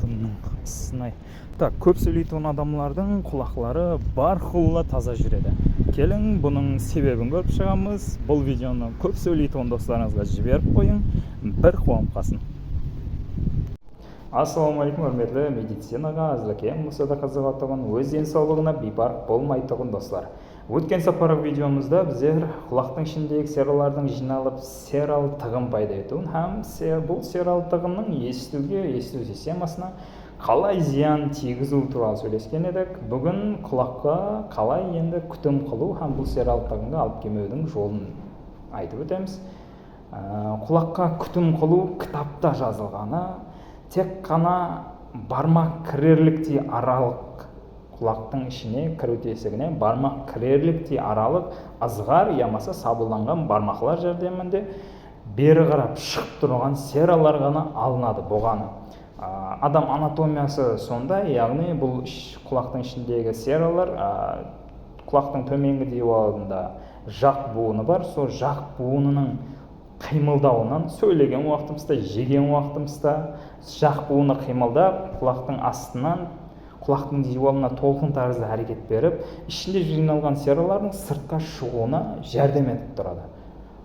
күтімнің сынай. Так, көп сөйлейтін адамлардың құлақлары барқылла таза жүреді. Келің бұның себебін көріп шығамыз. Бұл видеоны көп сөйлейтін достарыңызға жіберіп қойың, бір қуанып қалсын. Ассалаумағалейкум, өрметлі медицинаға әзілекем мұса да қызығатығын, өз денсаулығына бейбарқ болмайтығын достар. Өткен сапарғы видеомызда біздер құлақтың ішіндегі сералардың жиналып серал тығын пайда етуін һәм бұл серал тығынның есту системасына қалай зиян тигізу туралы сөйлескен едік. Бүгін құлаққа қалай енді күтім қылу һәм бұл серал тығынға алып келмеудің жолын айтып өтеміз. Құлаққа күтім қылу кітапта жазылғаны тек қана бармақ кірерліктей аралық, құлақтың ішіне кіру тесігіне бармақ кірерліктей аралық ызғар ямаса сабылданған бармақлар жәрдемінде бері қарап шығып тұрған сералар ғана алынады бұғаны. Адам анатомиясы сондай, яғни бұл құлақтың ішіндегі сералар құлақтың төменгі диуалында жақ буыны бар. Сол жақ буынының қимылдауынан сөйлеген уақытымызда, жеген уақытымызда жақ буыны қимылдап, құлақтың астынан құлақтың диуалына толқын тәрізді әрекет беріп, ішінде жиналған сералардың сыртқа шығуына жәрдем етіп тұрады.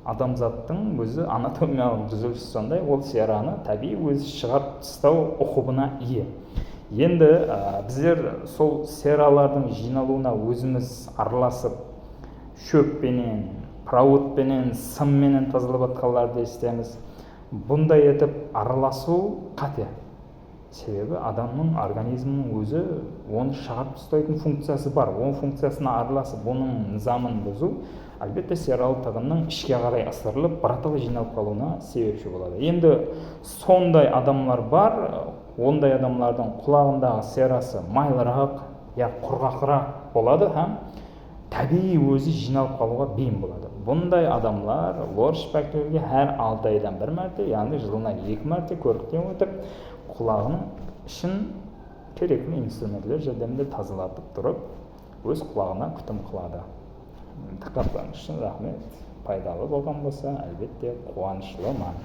Адамзаттың өзі анатомиялық түзілісі сондай, ол сераны табиғи өзі шығарып тастау ұқыбына ие. Енді біздер сол сералардың жиналуына өзіміз араласып, шөппенен, проводпенен, сымменен тазалап атқанларды естеміз. Бұндай етіп араласу қате. Себебі адамның организмінің өзі оны шығарып тастайтын функциясы бар. Оның функциясына араласып, оның низамын бұзу, әлбетте серал тығынның ішке қарай ысырылып, біратала жиналып қалуына себепші болады. Енді сондай адамлар бар, ондай адамлардың құлағындағы серасы майлырақ, құрғақырақ болады һәм табиғи өзі жиналып қалуға бейім болады. Бұндай адамлар лор шпактерге әр 6 айдан бір мәрте, яғни жылына 2 мәрте көріктен өтіп, құлағының ішін керекті инструменттер жәрдемінде тазалатып тұрып, өз құлағына күтім қылады. Тақаттан үшін рахмет. Пайдалы болған болса, әлбетте қуанышлымын.